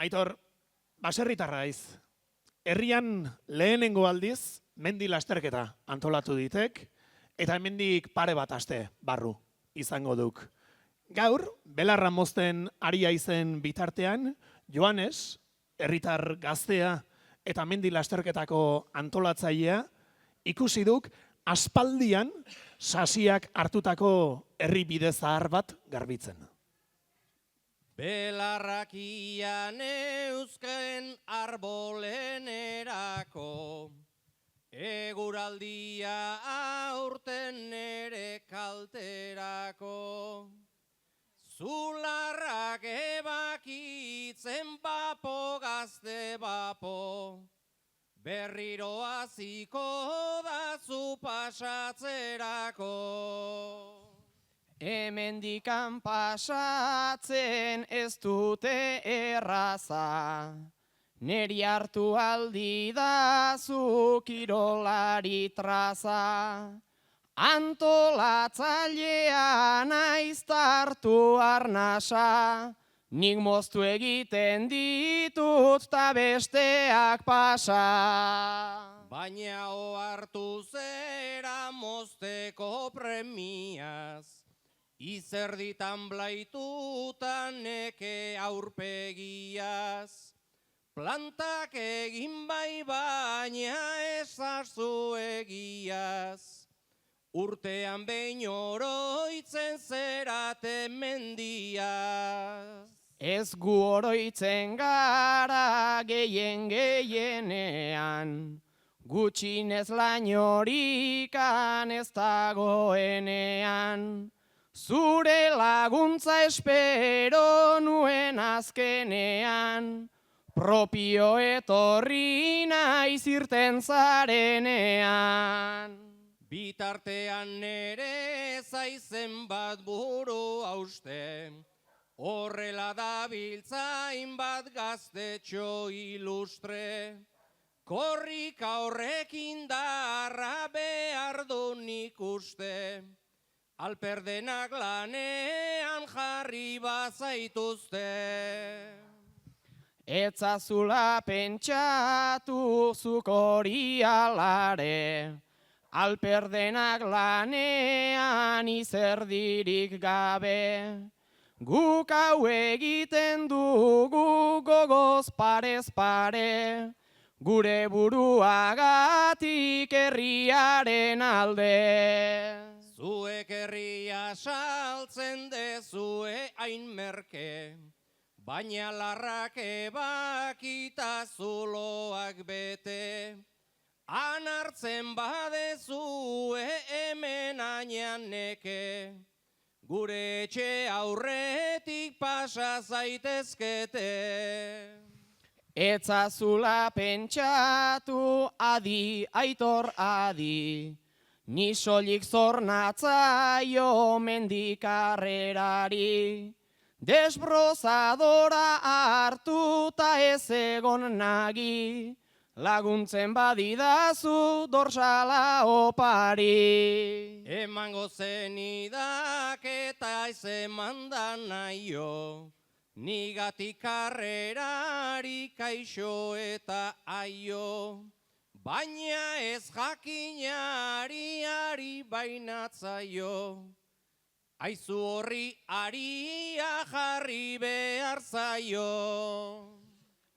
Aitor, baserritarra naiz. Herrian lehenengo aldiz mendi lasterketa antolatu ditek, eta hemendik pare bat aste barru izango duk. Gaur, belarra mozten ari aizen bitartean, Joanes, herritar gaztea eta mendi lasterketako antolatzailea, ikusi duk aspaldian sasiak hartutako herri bide zahar bat garbitzen. Belarrakian eusken arbolenerako, eguraldia aurten ere kalterako. Zularrak ebakitzen bapo gazte bapo, berriro hasiko da zu pasatzerako. Hemendikan pasatzen ez dute erraza, neri hartu aldi da zu kirolari traza. Antolatzailea naiz tartu arnasa, nik moztu egiten ditut ta besteak pasa. Baina ohartu zera mozteko premiaz, izerditan blaitutan neke aurpegiaz. Plantak egin bai baina ezazu egiaz, urtean behin oroitzen zerate mendiaz. Ez gu oroitzen gara gehienean, gutxinez lainorikan ez dagoenean. Zure laguntza espero nuen azkenean, propio etorri naiz irten zarenean. Bitartean nere zaizen bat buru hauste, horrela dabiltzain bat gaztetxo ilustre. Korrika horrekin darra behar du nik uste, alperdenak lanean jarri bazaituzte. Etzazula pentsatu zuk hori alare, alperdenak lanean izerdirik gabe. Guk hau egiten dugu gogoz parez pare, gure buruagatik herriaren alde. Zuek herria saltzen dezue hain merke, baina larrak ebakita zuloak bete. Anartzen badezue hemen ainean neke, gure etxe aurretik pasa zaitezkete. Etzazula pentsatu adi, Aitor adi, ni soilik zornatzaio mendikarrerari. Desbrozadora hartuta ez egon nagi, laguntzen badidazu dorsala opari. Emango zenidak eta ez emandan naio, nigatik karrerari kaixo eta aio. Baina ez jakinari bainatzaio, aizu horri aria jarri behar zaio.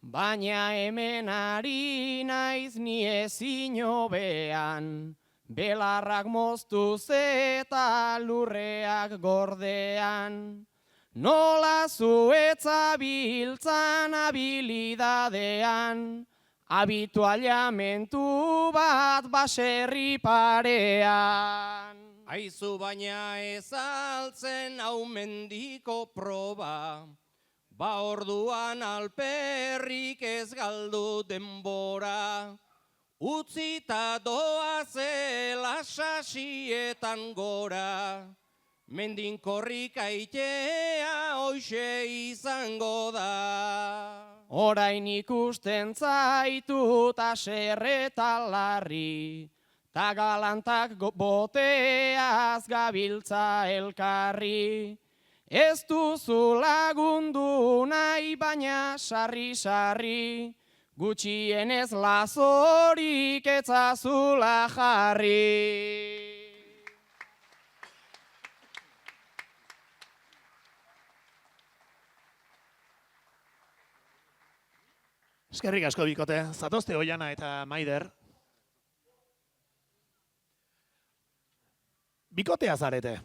Baina hemen ari naiz ni ezin hobean, belarrak moztuz eta lurreak gordean. Nola zuetza biltzan habilidadean, habitualiamentu bat baserri parean. Aizu baina ez altzen hau mendiko proba, ba orduan alperrik ez galdu denbora. Utzita doazela sasietan gora, mendin korrika itea hoxe izango da. Orain ikusten zaitut aserreta larri, ta galantak boteaz gabiltza elkarri. Ez duzu lagundu nahi baina sarri-sarri, gutxienez lazorik etzazula jarri. Eskerrik asko bikote, zatozte Oiana eta Maider. Bikotea zarete.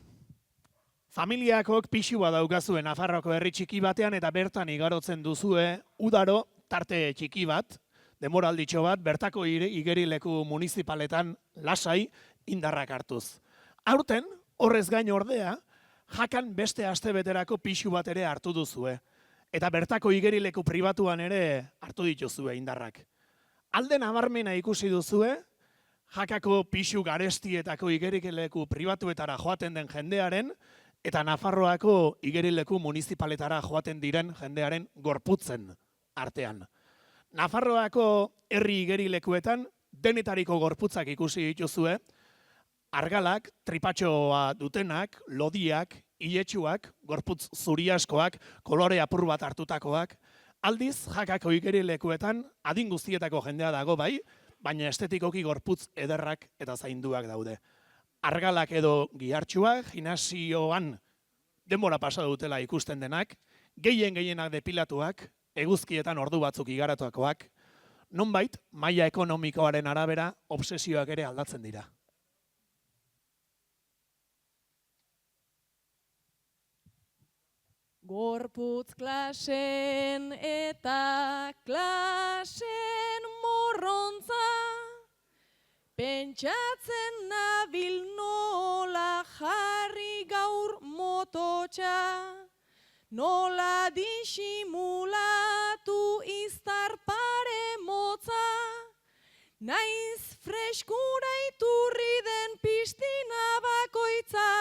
Familiakok pixua daukazue Nafarroako herri txiki batean eta bertan igarotzen duzue udaro tarte txiki bat, denboralditxo bat, bertako igerileku municipaletan lasai indarrak hartuz. Aurten, horrez gain ordea, jakan beste astebeterako pixu bat ere hartu duzue. Eta bertako igerileku pribatuan ere hartu dituzue indarrak. Alde nabarmena ikusi duzue, jakako pixu garestietako igerileku pribatuetara joaten den jendearen, eta Nafarroako igerileku municipaletara joaten diren jendearen gorputzen artean. Nafarroako herri igerilekuetan denetariko gorputzak ikusi dituzue, argalak, tripatxoa dutenak, lodiak, iletsuak, gorputz zuriaskoak, kolore apur bat hartutakoak, aldiz jakako igerilekuetan adin guztietako jendea dago bai, baina estetikoki gorputz ederrak eta zainduak daude. Argalak edo gihartxuak, gimnasioan denbora pasa dutela ikusten denak, gehienak depilatuak, eguzkietan ordu batzuk igaratuakoak, nonbait, maila ekonomikoaren arabera, obsesioak ere aldatzen dira. Gorputz klasen eta klasen morrontza, pentsatzen nabil nola jarri gaur mototxa, nola disimulatu iztar pare motza, naiz freskura iturri den piztina bakoitza,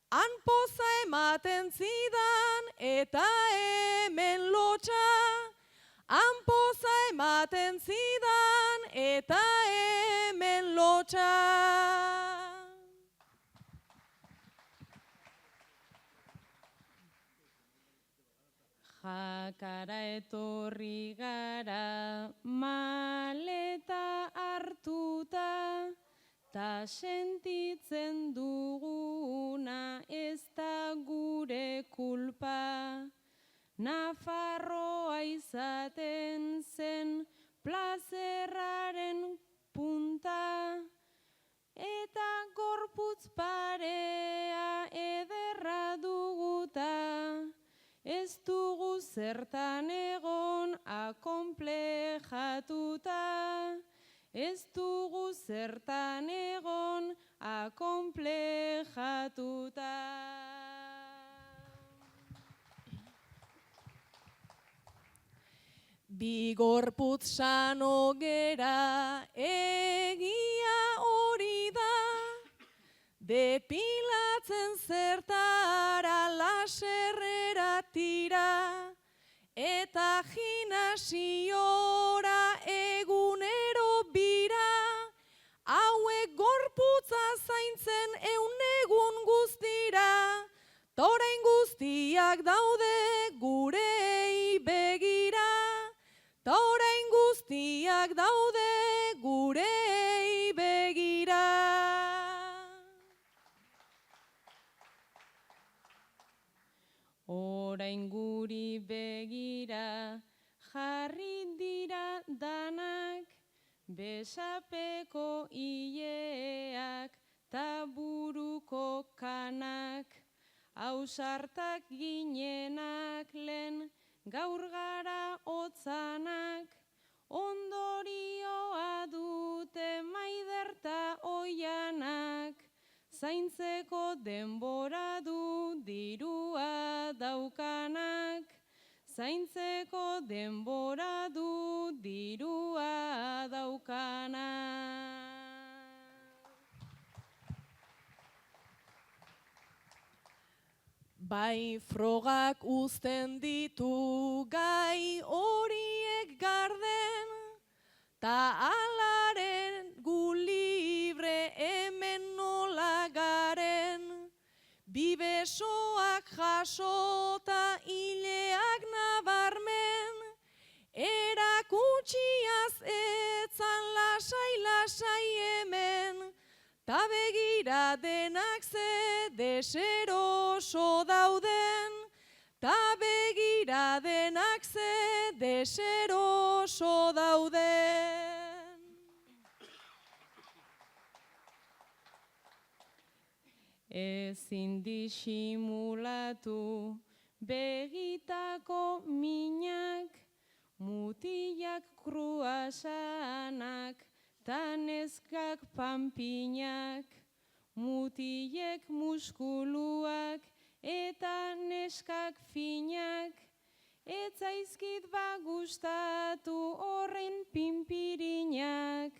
han poza ematen zidan eta hemen lotxa, han poza ematen zidan eta hemen lotxa. Jakara etorri gara maleta hartuta, ta sentitzen duguna ez da gure kulpa. Nafarroa izaten zen plazerraren punta, eta gorputz parea ederra duguta. Ez dugu zertan egon akonplejatuta, ez dugu zertan egon akonplejatuta. Bi gorputz sano gera egia hori da, depilatzen zertara laserrera tira, eta gimnasiora egunero bira, hauek gorputza zaintzen egun guztira, torain guztiak daude gurei begira, torain guztiak daude gurei begira. Orain guri begira jarri dira danak, besapeko ileak ta buruko kanak, ausartak ginenak lehen gaur gara otzanak, ondorioa dute Maiderta Oianak, zaintzeko denbora du dirua daukanak, zaintzeko denbora du dirua daukanak. Bai frogak uzten ditu gai horiek garden, ta alaren gu libre hemen nola garen, bi besoak jaso ta begira denak ze deseroso dauden, ta begira denak ze deseroso dauden. Ezin disimulatu begitako minak, mutilak kruasanak, ta neskak panpinak, mutilek muskuluak, eta neskak finak, ez zaizkit gustatu horren pinpirinak,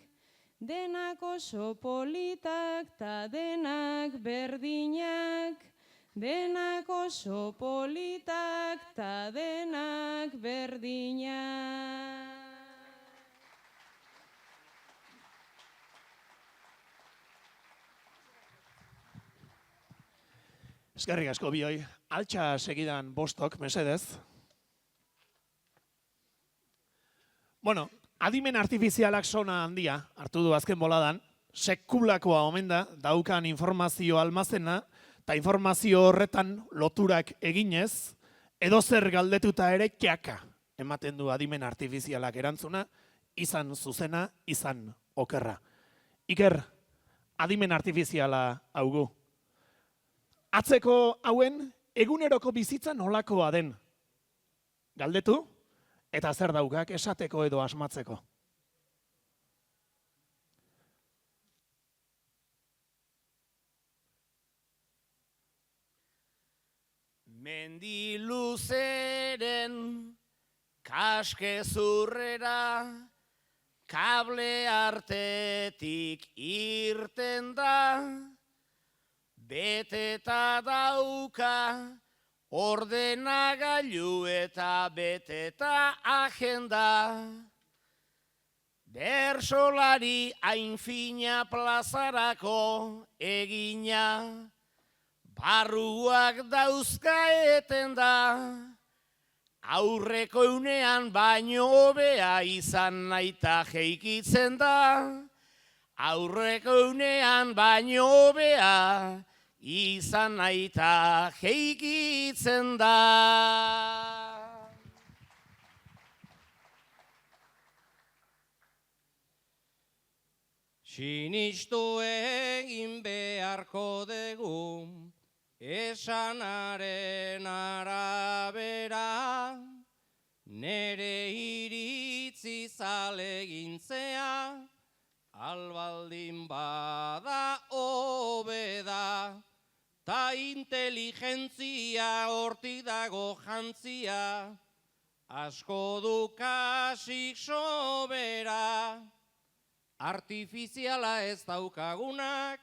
denak oso politak ta denak berdinak, denak oso politak ta denak berdinak. Eskerrik asko bioi. Altxa segidan bostok, mesedez. Bueno, adimen artifizialak sona handia hartu du azken boladan. Sekulakoa omen da, daukan informazio almazena, eta informazio horretan loturak eginez, edozer galdetuta ere keaka ematen du adimen artifizialak erantzuna, izan zuzena, izan okerra. Iker, adimen artifiziala haugu. Atzeko hauen eguneroko bizitza nolakoa den. Galdetu, eta zer daukak esateko edo asmatzeko. Mendi luzeren kaskezurrera, kable artetik irten da, beteta dauka ordenagailu eta beteta agenda. Bersolari hain fina plazarako egina, barruak dauzka eten da, aurreko unean baino hobea izan naita jeikitzen da, aurreko unean baino hobea izan naita jeikitzen da. Sinistu egin beharko dugu, esanaren arabera, nere iritzi zalegintzea, albaldin bada hobeda, ta inteligentzia hortik dago jantzia, asko du kasik sobera, artifiziala ez daukagunak,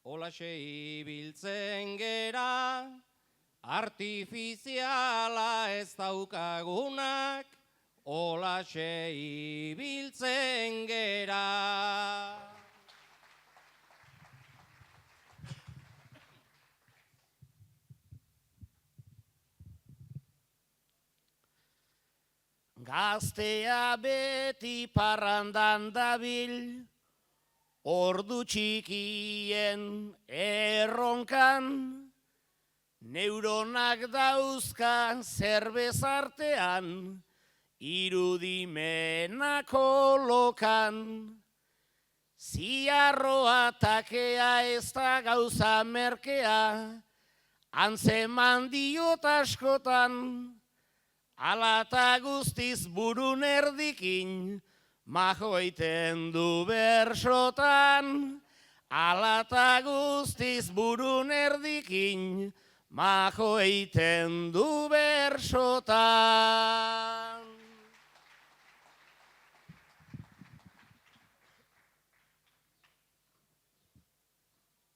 holaxe ibiltzen gera, artifiziala ez daukagunak, holaxe ibiltzen gera. Gaztea beti parrandan dabil, ordu txikien erronkan, neuronak dauzka zerbezartean, irudimenako lokan. Ziarroa takea ez da gauza merkea, antzeman diot askotan, alata guztiz burun erdikin, majoiten du bersotan, alata guztiz burun erdikin, majoiten du bersotan.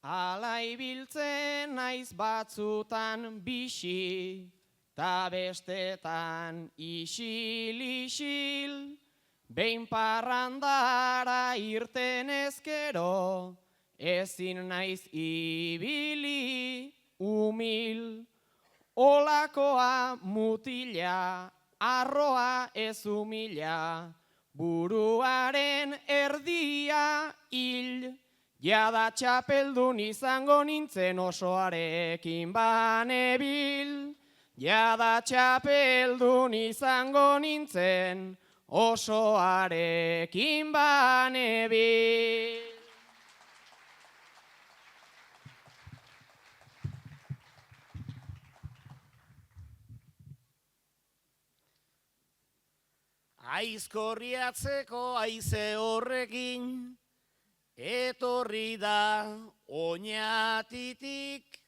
Ala ibiltzen naiz batzutan bixi, ta bestetan isil-isil, behin parrandara irten ezkero, ezin naiz ibili umil. Olakoa mutila, arroa ez umila, buruaren erdia hil, Jada txapeldun izango nintzen osoarekin banebil. Jada txapeldun izango nintzen osoarekin banebil. Aizkorriatzeko aize horrekin, etorri da oinatitik,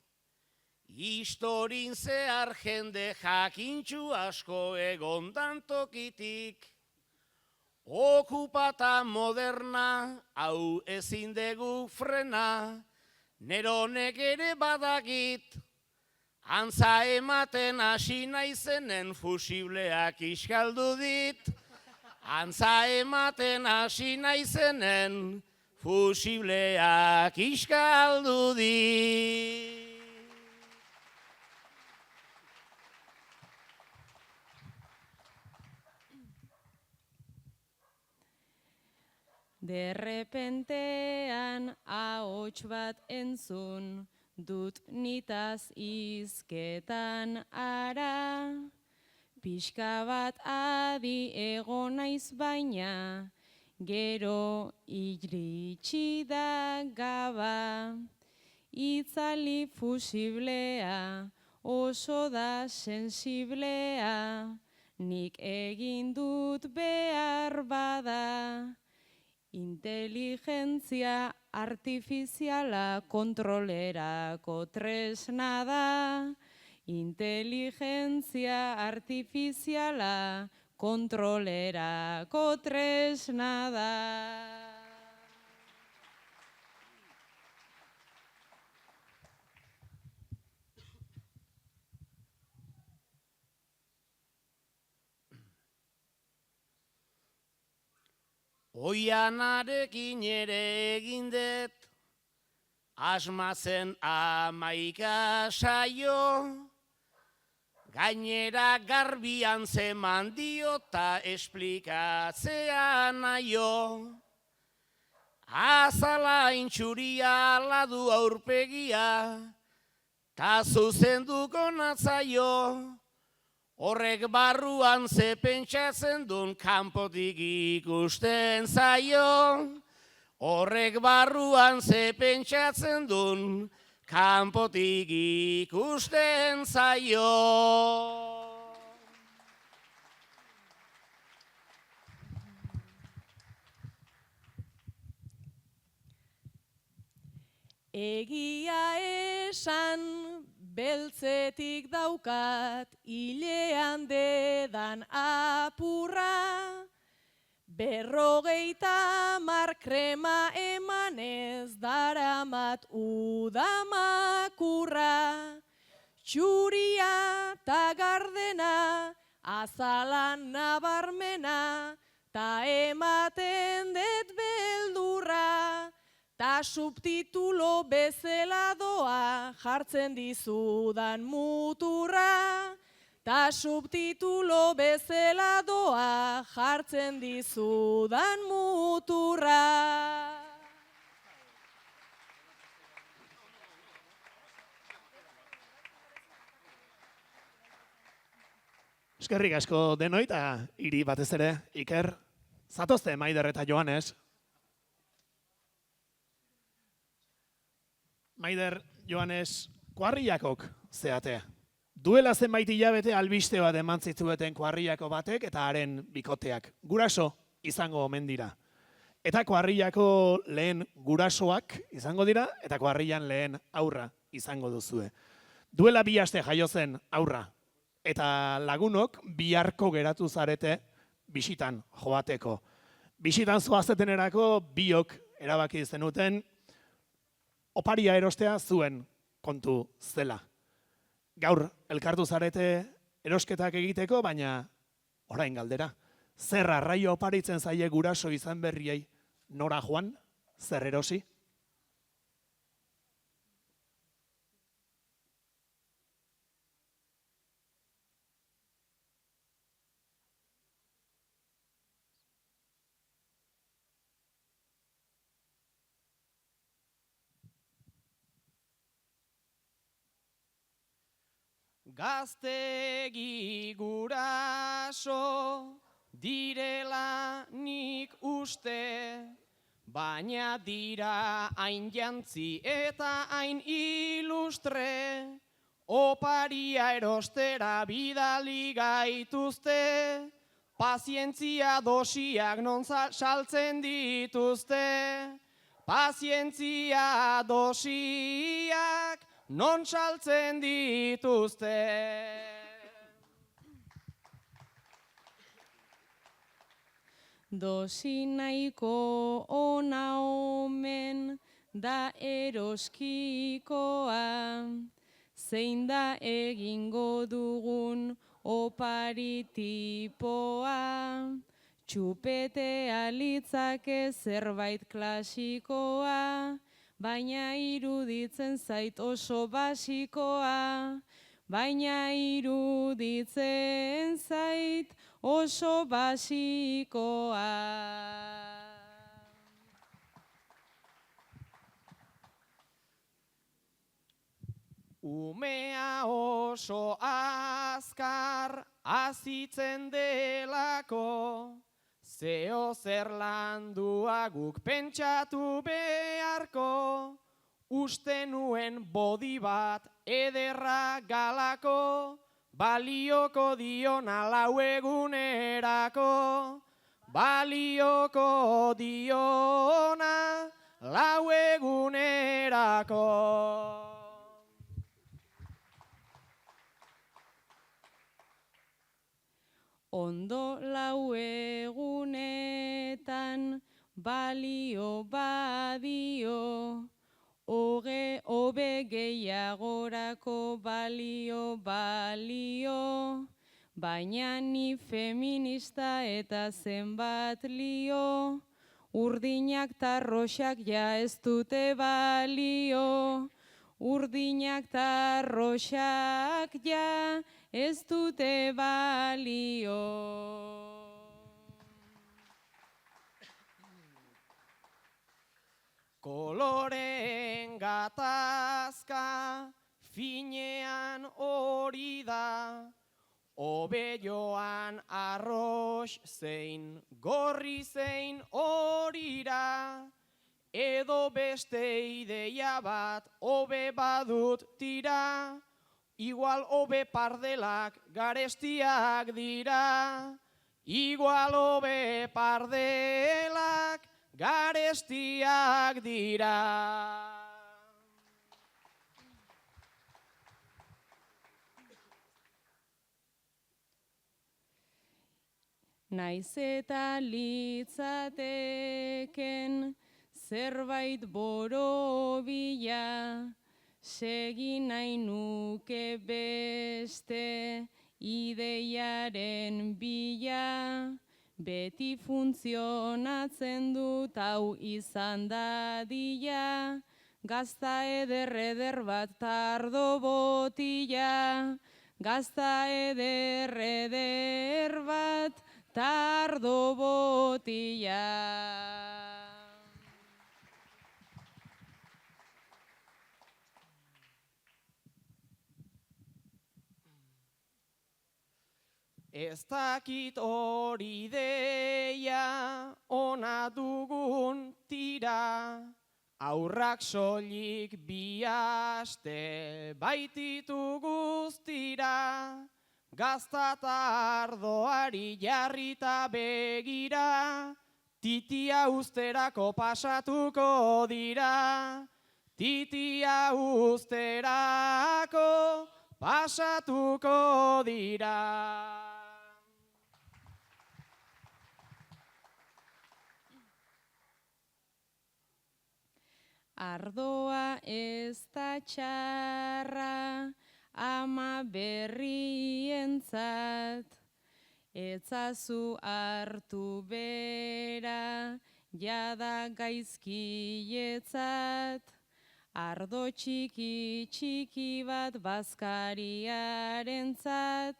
historin zehar jende jakintxu asko egondan tokitik. Okupata moderna, hau ezin dugu frena, neronek ere badakit, antza ematen hasi naizenen fusibleak iskaldu dit. Antza ematen hasi naizenen fusibleak iskaldu dit. Derrepentean ahots bat entzun, dut nitaz hizketan ara. Pixka bat adi egon naiz baina, gero iritsi da gaba. Itzali fusiblea, oso da sensiblea, nik egin dut behar bada. Inteligentzia artifiziala kontrolerako tresna da. Inteligentzia artifiziala kontrolerako tresna da. Oianarekin ere egin dut, asmatzen 11 saio, gainera garbian zeman dio ta esplikatzea naio. Azala intxuria ladu aurpegia, ta zuzenduko natzaio. Horrek barruan ze pentsatzen dun kanpotik ikusten zaio. Horrek barruan ze pentsatzen dun kanpotik ikusten zaio. Egia esan beltzetik daukat hilean dedan apurra. 50 krema emanez daramat udamakurra. Txuria ta gardena, azalan nabarmena, ta ematen det beldurra. Ta subtitulo bezala doa jartzen dizudan muturra. Ta subtitulo bezala doa jartzen dizudan muturra. Eskerrik asko denoi eta hiri batez ere, Iker, zatozte Maider eta Joanes. Maider, Joanes, kuarriakok zeate. Duela zenbait hilabete albiste bat eman zitzueten kuarriako batek eta haren bikoteak. Guraso izango omen dira. Eta kuarriako lehen gurasoak izango dira eta kuarrian lehen aurra izango duzue. Duela 2 aste jaio zen aurra. Eta lagunok biharko geratu zarete bisitan joateko. Bisitan zoazetenerako biok erabaki zenuten oparia erostea zuen kontu zela. Gaur elkartu zarete erosketak egiteko, baina orain galdera. Zer arraio oparitzen zaie guraso izan berriei nora joan, zer erosi? Gaztegi guraso direla nik uste, baina dira hain jantzi eta hain ilustre, oparia erostera bidali gaituzte, pazientzia dosiak non saltzen dituzte, pazientzia dosiak non saltzen dituzte. Dosi nahiko ona omen da eroskikoa, zein da egingo dugun oparitipoa, txupetea litzake zerbait klasikoa, baina iruditzen zait oso basikoa, baina iruditzen zait oso basikoa. Umea oso azkar azitzen delako, zeo zer landua guk pentsatu beharko, uste nuen bodi bat ederra galako, balioko diona lau egunerako, balioko diona lau egunerako. Ondo lau egunetan balio badio, hobe gehiagorako balio, baina ni feminista eta zenbat lio, urdinak ta roxak ja ez dute balio, urdinak ta roxak ja ez dute balio. Koloreen gatazka finean hori da, hobe joan arrox zein gorri zein horira, edo beste ideia bat hobe badut tira, igual hobe pardelak garestiak dira, igual hobe pardelak garestiak dira. Naiz eta litzateken zerbait borobila, segi nahi nuke beste ideiaren bila, beti funtzionatzen dut hau izan dadila, gazta eder bat tardo botila, gazta eder bat tardo botila. Ez dakit hori deia ona dugun tira, aurrak soilik bi aste baititu guztira, gazta ta ardoari jarrita begira, titia usterako pasatuko dira, titia usterako pasatuko dira. Ardoa ez da txarra ama berrientzat, etzazu hartu bera jada gaizkietzat, ardo txiki bat bazkariarentzat,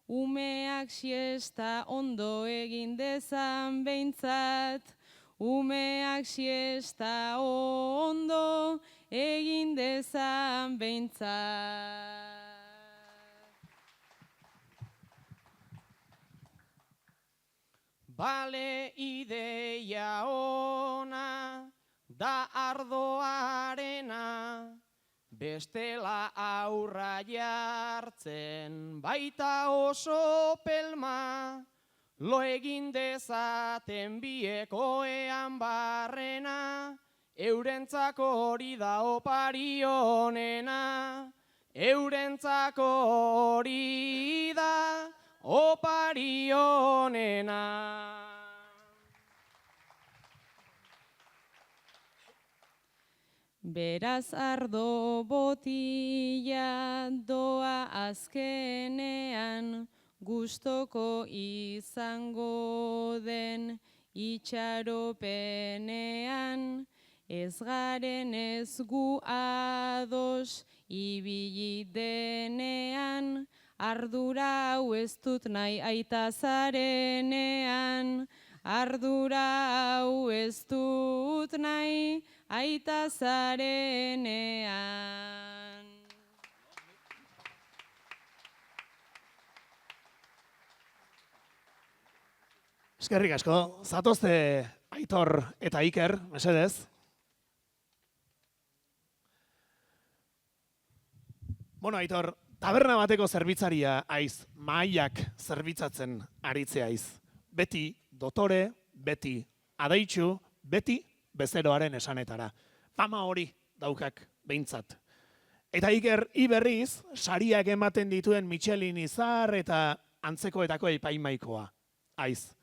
umeak siesta ondo egin dezan behintzat, umeak siesta ondo egin dezan behintzat. bale ideia ona, da ardoarena, bestela aurra jartzen, baita oso pelma, lo egin dezaten biekoean barrena, eurentzako hori da opari honena, eurentzako hori da opari honena. Beraz ardo botila doa azkenean, gustoko izango den itxaropenean, ez garen ez gu ados ibili denean, ardura hau ez dut nahi aita zarenean, ardura hau ez dut nahi aita zarenean. Eskerrik asko, zatozte Aitor eta Iker, mesedez. Bueno, Aitor, taberna bateko zerbitzaria aiz, mahaiak zerbitzatzen aritzea aiz. Beti dotore, beti adeitzu, beti bezeroaren esanetara. Fama hori daukak behintzat. Eta Iker, iberriz, sariak ematen dituen Michelin izar eta antzekoetako epaimaikoa aiz.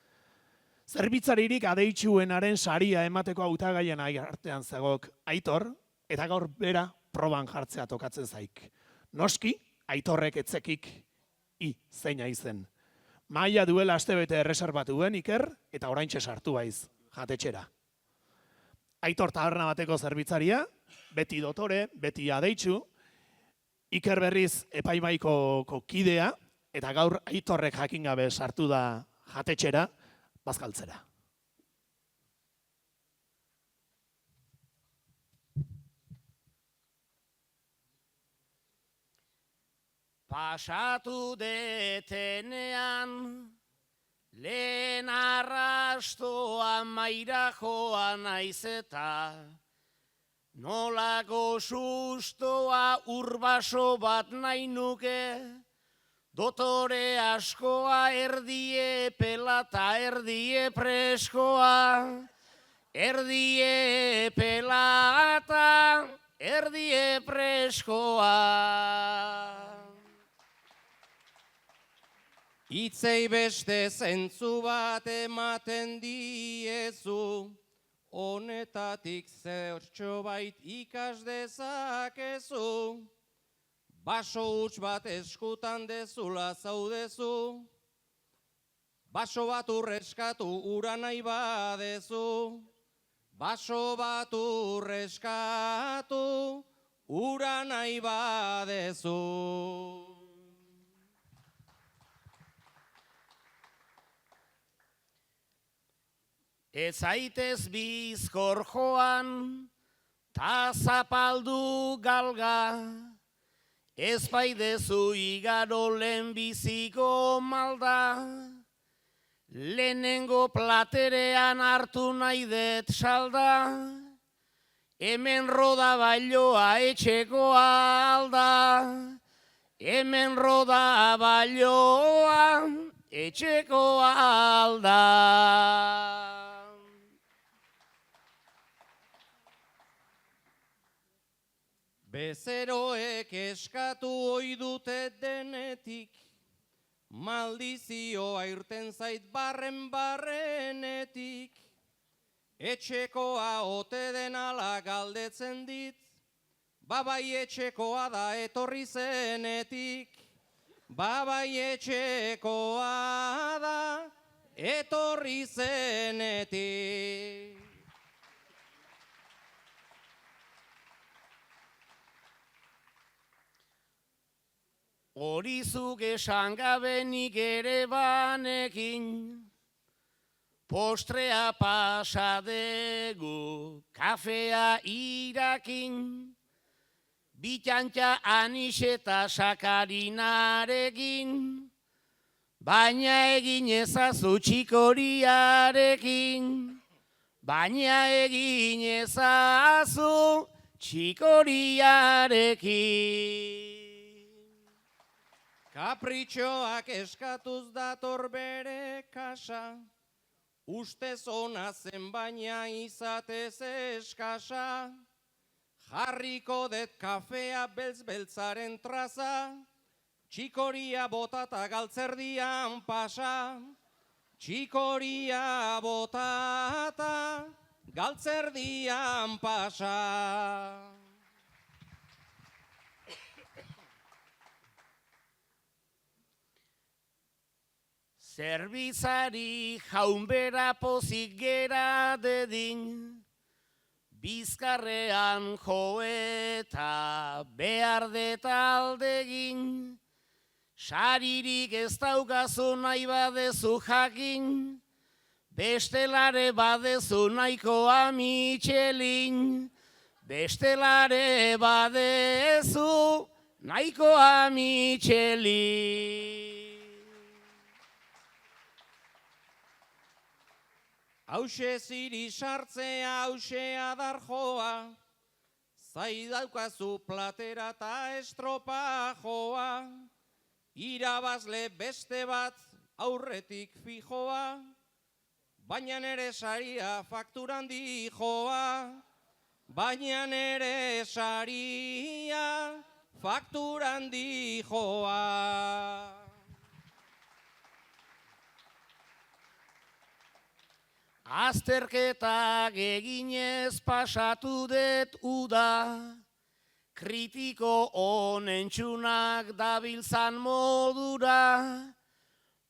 Zerbitzaririk adeitzuenaren saria emateko hautagaien artean zegok Aitor, eta gaur bera proban jartzea tokatzen zaik. Noski, Aitorrek etzekik zeina izen. Maia duela astebete erreserbatuen Iker, eta oraintxe sartu baiz, jatetxera. Aitor taberna bateko zerbitzaria, beti dotore, beti adeitzu, Iker berriz epaimaiko kidea, eta gaur Aitorrek jakin gabe sartu da jatetxera, bazkaltzera. Pasatu detenean, lehen arrastoa maira joan naiz eta, nolako sustoa urbaso bat nahi nuke, dotore askoa erdie pelata, erdie preskoa, erdie pelata, erdie preskoa. Itzei beste zentzu bat ematen diezu, honetatik zertxo bait ikas dezakezu. Baso huts bat eskutan dezula zaudezu, baso bat urreskatu ura nahi badezu, baso bat urreskatu ura nahi badezu. Ez zaitez bizkor joan, ta zapaldu galga, ez baidezu igaro lehenbiziko malda, lehenengo platerean hartu nahi det salda, hemen roda bailoa etxekoa alda, hemen roda bailoa etxekoa alda. Bezeroek eskatu ohi dute denetik, maldizioa irten zait barrenetik, etxekoa ote den ala galdetzen dit, babai etxekoa da etorri zenetik, babai etxekoa da etorri zenetik. Hori zuk esan gabe nik ere banekin, postrea pasadegu, kafea irakin, bitantxa anix eta sakarinarekin, baina egin ezazu txikoriarekin. Baina egin ezazu txikoriarekin. Kapritxoak eskatuz dator bere kasa, ustez ona zen baina izatez eskasa. Jarriko det kafea beltz-beltzaren traza, txikoria botata galtzerdian pasa. Txikoria botata galtzerdian pasa. Zerbizari jaunbera pozik gera dedin, bizkarrean jo eta behar detaldegin. Saririk ez daukazu nahi badezu jakin, bestelare badezu nahikoa Michelin. Bestelare badezu nahikoa Michelin. Hauxe ziri sartzea, hauxe adar joa, zai daukazu platera eta estropa joa. Irabazle beste bat aurretik fijoa, baina nere saria fakturan dijoa. Baina nere saria fakturan dijoa. Azterketak eginez pasatu dut uda, kritiko honentxunak dabiltzan modura.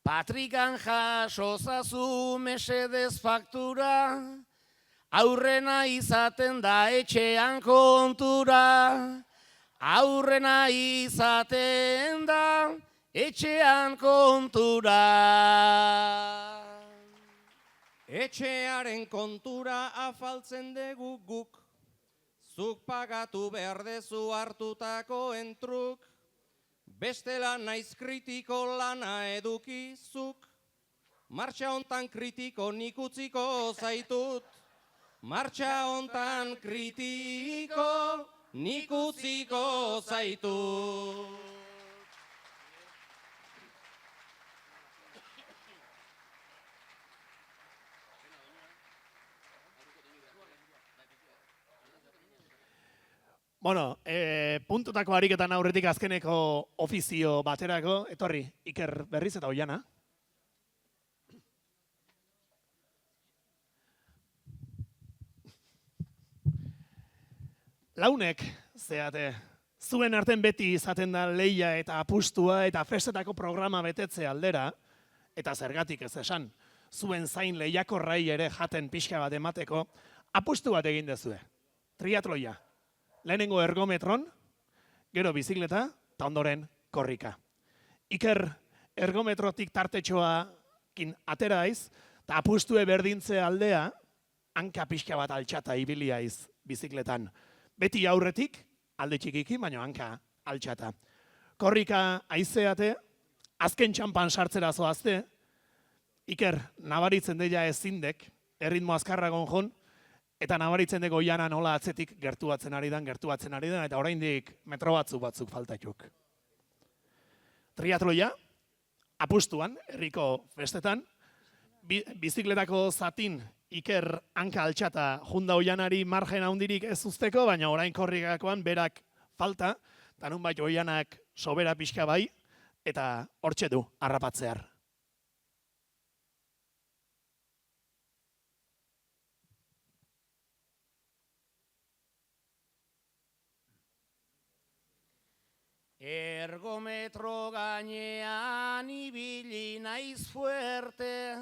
Patrikan jasozazu mesedez faktura, aurrena izaten da etxean kontura. Aurrena izaten da etxean kontura. Etxearen kontura afaltzen dugu guk, zuk pagatu behar dezu hartutako entruk. Bestela naiz kritiko lana edukizuk, martxa hontan kritiko nik utziko zaitut. Martxa hontan kritiko nik utziko zaitut. Bueno, puntutako ariketan aurretik azkeneko ofizio baterako, etorri, Iker Berriz eta Oiana. Launek, zeate, zuen arten beti izaten da leia eta apustua eta festetako programa betetze aldera, eta zergatik ez esan, zuen zain lehiakorrai ere jaten pixka bat emateko, apustu bat egin dezue, triatloia. Lehenengo ergometron, gero bizikleta, eta ondoren korrika. Iker ergometrotik tartetxoakin ateraiz, eta apustue berdintze aldea, hanka pixka bat altxata ibiliaiz bizikletan. Beti aurretik, alde txikiki, baina hanka altxata. Korrika aizeate, azken txampan sartzera zoazte, Iker nabaritzen deia ezindek, erritmo azkarragon jon, eta nabaritzen dugu Oiana nola atzetik gertuatzen ari den, eta oraindik metro batzuk faltatuk. Triatloia, apustuan, herriko festetan, bizikletako zatin Iker hanka altxata junda Oianari margen handirik ez usteko, baina orain korrikakoan berak falta, eta nunbait Oianak sobera pixka bai, eta hortxe du harrapatzear. Ergometro gainean ibili naiz fuerte,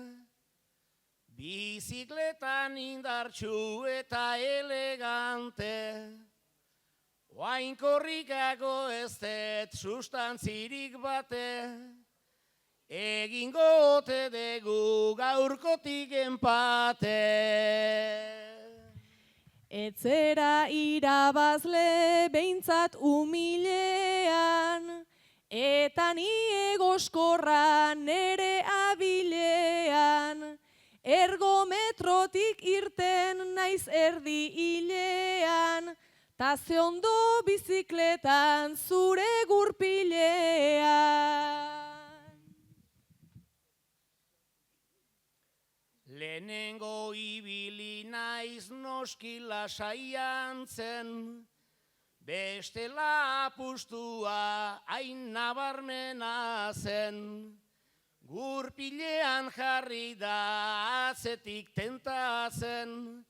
bizikletan indartsu eta elegante. Oain korrikako ez dut sustantzirik bate, egingo ote dugu gaurkotik empate. Etzera irabazle behintzat umilean, Eta ni egoskorra nere abilean, ergometrotik irten naiz erdi hilean, ta ze ondo bizikletan zure gurpilean. Lehenengo ibili naiz noski lasaian zen, bestela apustua hain nabarmena zen. Gurpilean jarri da atzetik tentatzen,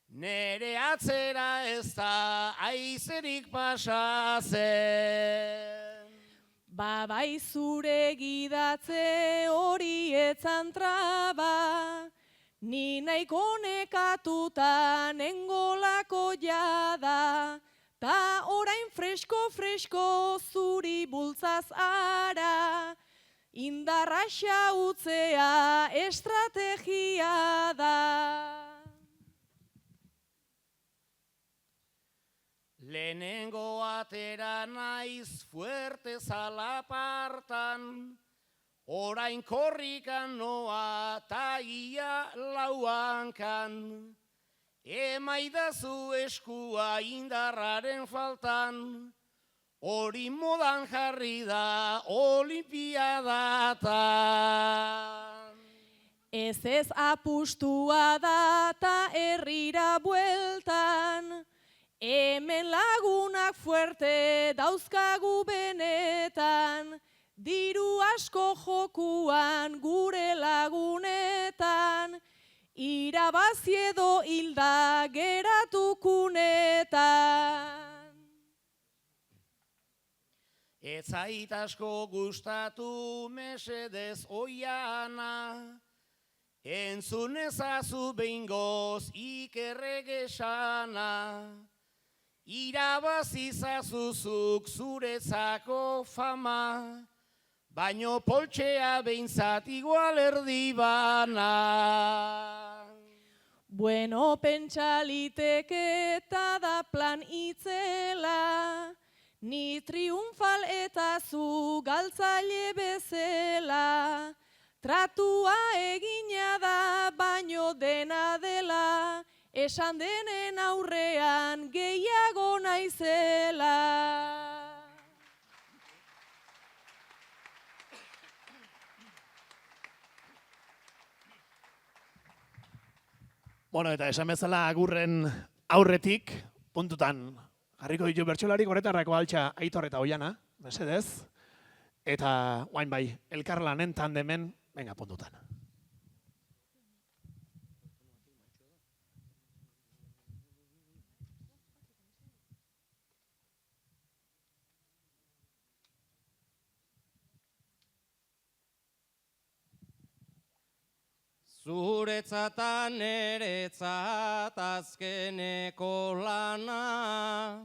nere atzera ez da aizerik pasatzen. Bai zure gidatze hori etzan traba, ni nahiko nekatuta nengolako jada, ta orain fresko zuri bultzaz ara, indarra xautzea estrategia da. Lehenengo atera naiz fuerte zalapartan, orain korrikan noa ta ia lauankan. Emaidazu eskua indarraren faltan, hori modan jarri da olimpiadatan. Ez apustua da ta herrira bueltan, hemen lagunak fuerte dauzkagu benetan, diru asko jokuan gure lagunetan, irabazi edo hilda geratukunetan. Ez zait asko gustatu mesedez oiana, entzun ezazu behingoz ikerregesana, irabazizazuzuk zuretzako fama, baino poltxea behintzat igual erdi bana. Bueno, pentsa liteke eta da plan itzela, ni triunfal eta zu galtzaile bezala, tratua egina da baino dena dela, esan denen aurrean gehiago naizela. Bueno, eta esan bezala agurren aurretik, puntutan, jarriko ditu bertsolari horretarrako altxa Aitor eta Oiana, mesedez, eta guain bai, elkarlanen tandemen, venga, puntutan. Zuretzata neretzat azkeneko lana,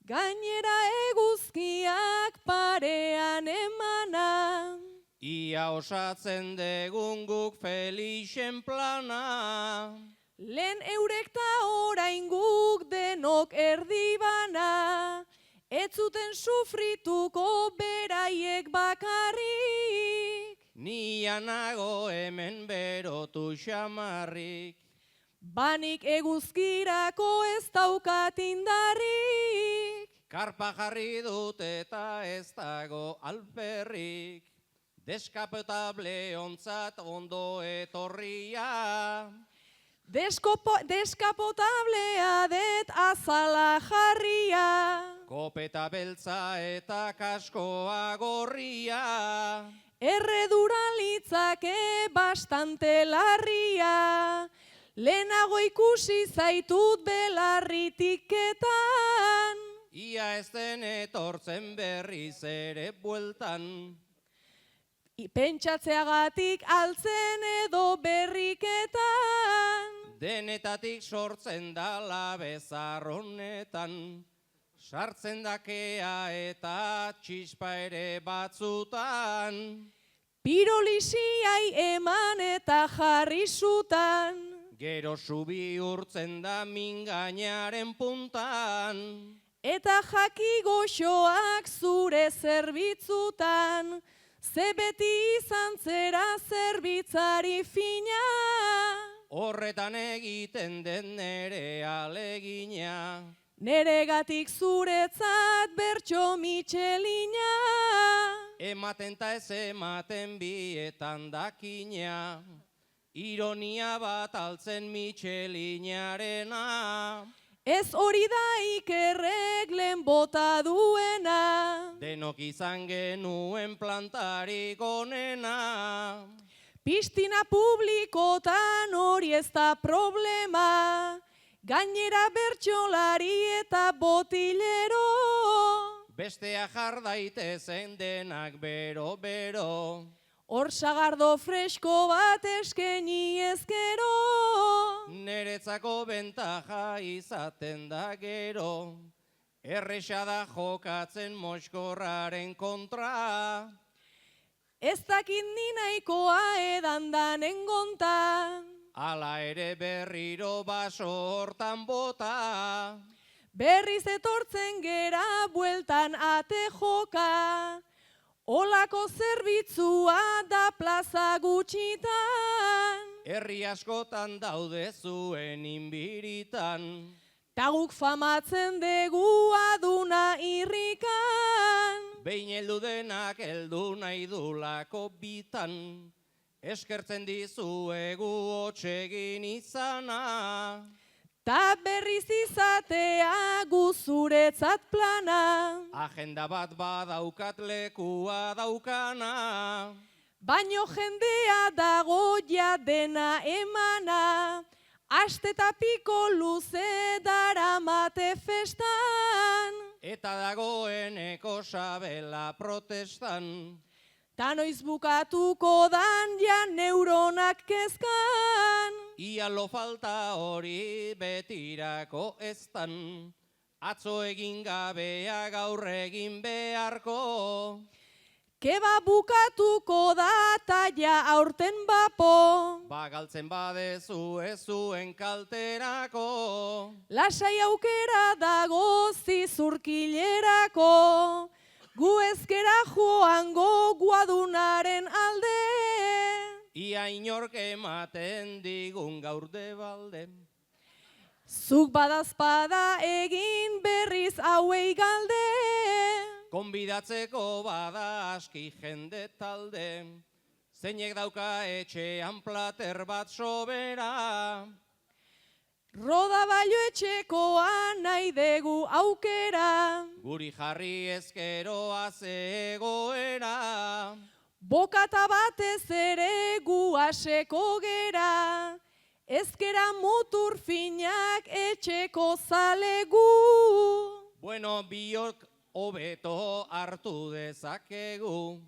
Gainera eguzkiak parean emana, ia osatzen degun guk Felixen plana. lehen eurek ta orain guk denok erdibana, ez zuten sufrituko beraiek bakarrik. Nia nago hemen berotu xamarrik, Banik eguzkirako ez daukat indarrik. karpa jarri dut eta ez dago alperrik, deskapotable ontzat ondo etorria. Deskapotablea det azala jarria, Kopeta beltza eta kaskoa gorria, erredura litzake bastante larria, lehenago ikusi zaitut belarritiketan. ia ez den etortzen berriz ere bueltan. Pentsatzeagatik altzen edo berriketan, Denetatik sortzen dala bezarronetan, sartzen dakea eta txispa ere batzutan. pirolisiai eman eta jarri zutan. Gero subi urtzen da mingainaren puntan. Eta jaki goxoak zure zerbitzutan, ze beti izan zera zerbitzari fina. Horretan egiten den nere alegina, Neregatik zuretzat bertso mitxelina. ematen ta ez ematen bietan dakina, ironia bat altzen mitxelinarena. Ez hori da Ikerrek lehen bota duena. Denok izan genuen plantarik onena. Pistina publikotan hori ez da problema, gainera bertsolari eta botilero. Bestea jar daitezen denak bero-bero. Hor sagardo fresko bat eskeni ezkero. Neretzako bentaja izaten da gero. Erresa da jokatzen moskorraren kontra. Ez dakit ni nahikoa edan danen gonta. Hala ere berriro baso hortan bota. Berriz etortzen gera bueltan ate joka. Olako zerbitzua da plaza gutxitan. Herri askotan daude zuen inbiritan. Ta guk famatzen dugu aduna irrikan. Behin heldu denak heldu nahi dulako bitan. Eskertzen dizuegu hotsegin izana. Ta berriz izatea guzuretzat plana. Agenda bat badaukat lekua daukana. Baino jendea dago ja dena emana. Aste eta piko luze daramate festan. Eta dagoeneko sabela protestan. Ta noiz bukatuko dan ja neuronak kezkan. Ia lo falta hori betirako eztan. Atzo egin gabea gaur egin beharko. Keba bukatuko da ta ja aurten bapo. Galtzen badezu ez zuen kalterako. Lasai aukera dago zizurkilerako. Gu ezkera joango guadunaren alde. Ia inork ematen digun gaur debalde. Zuk badazpada egin berriz hauei galde. Konbidatzeko bada aski jende talde. Zeinek dauka etxean plater bat sobera. Roda bailo etxekoa nahi degu aukera. Guri jarri ezkeroa zegoera. Bokata batez ere gu aseko gera. Ezkera mutur finak etxeko zalegu. Bueno, biok hobeto hartu dezakegu.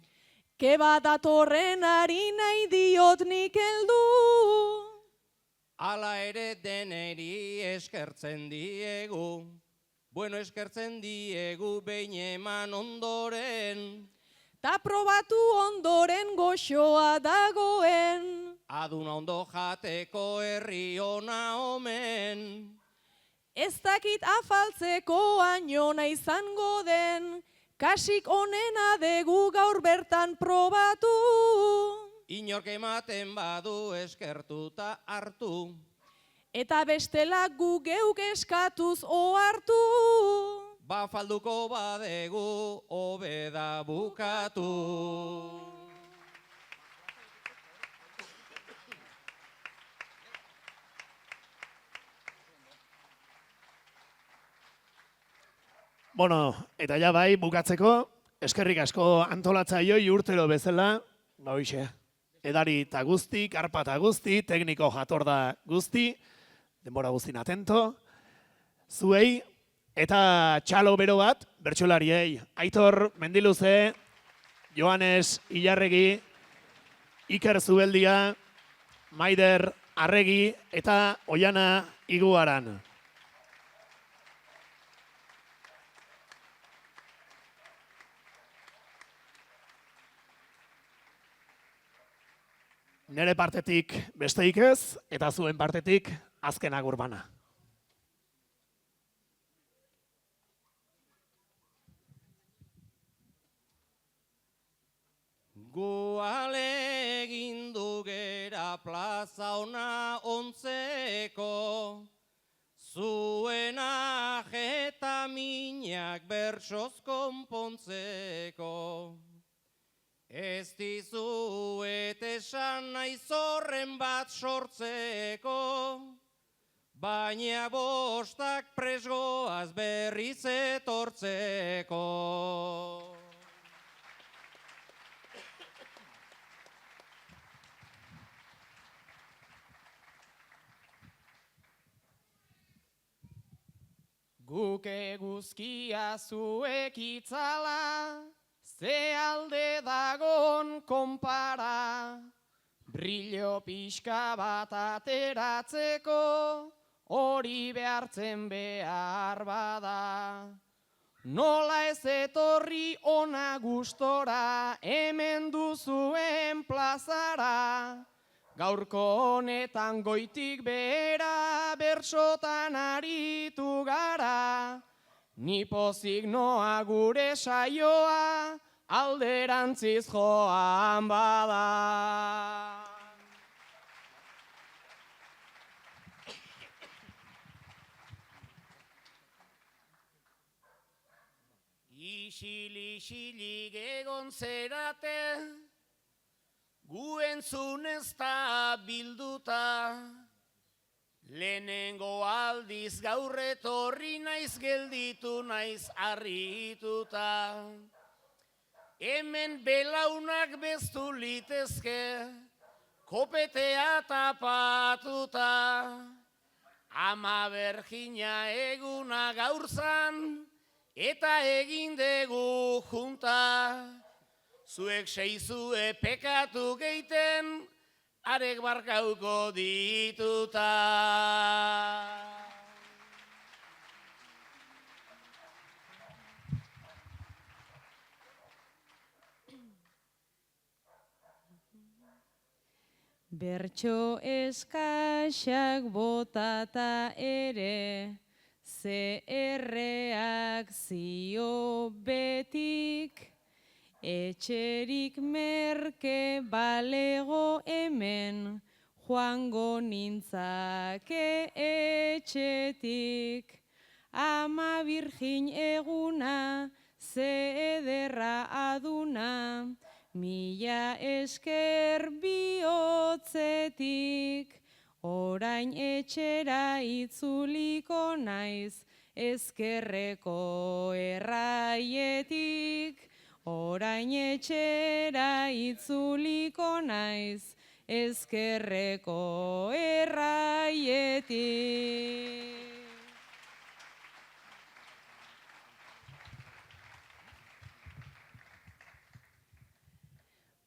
Keba datorren ari nahi diot nik heldu. Hala ere deneri eskertzen diegu. Bueno, eskertzen diegu behin eman ondoren. Ta probatu ondoren goxoa dagoen. Aduna ondo jateko herri ona omen. Ez dakit afaltzeko añona izango den. Kasik onena degu gaur bertan probatu. Inork ematen badu eskertuta hartu. Eta bestela gu geuk eskatuz ohartu. Falduko badegu hobeda bukatu. Bueno, eta ja bai, bukatzeko, eskerrik asko antolatzaioi urtero bezala, hoxe, edari eta guzti, karpa eta guzti, tekniko jatorda guzti, denbora guztin atento, zuei, eta txalo bero bat, bertsolariei, Aitor Mendiluze, Joanes Ilarregi, Iker Zubeldia, Maider Arregi eta Oiana Iguaran. Nere partetik besteik ez, eta zuen partetik azken agur bana. plaza ona ontzeko, zuena eta minak bertsoz konpontzeko. Ez dizuet esan naiz horren bat sortzeko, baina bostak presgoaz berriz etortzeko. Guk eguzkia zuek itzala, ze alde dagon konpara, brillo pixka bat ateratzeko, hori behartzen behar bada. Nola ez etorri ona gustora, hemen duzuen plazara, gaurko honetan goitik behera bertsotan aritu gara. Ni pozik noa gure saioa, alderantziz joan bada. Isilik egon zerate, gu entzun ez da bilduta, lehenengo aldiz gaur etorri naiz gelditu naiz harrituta. Hemen belaunak beztu litezke, kopetea tapatuta, ama bergina eguna gaur zan, eta egin dugu junta. Zuek seizue pekatu geiten, arek barkauko dituta. Bertso eskaxak botata ere, ze erreak zio betik, etxerik merke balego hemen, joango nintzake etxetik. Ama Virgin eguna, ze ederra aduna, mila esker bihotzetik. Orain etxera itzuliko naiz, ezkerreko erraietik. Orain etxera itzuliko naiz, ezkerreko erraietik.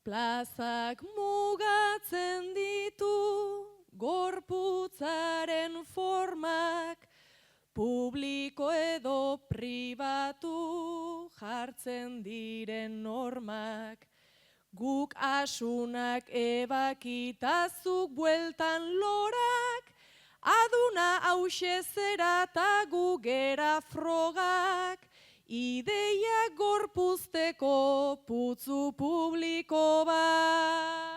Plazak mugatzen ditu, gorputzaren formak, publiko edo pribatu jartzen diren normak. Guk asunak ebakitazuk bueltan lorak, aduna hause zera ta gu gera frogak, ideia gorpuzteko putzu publiko bat.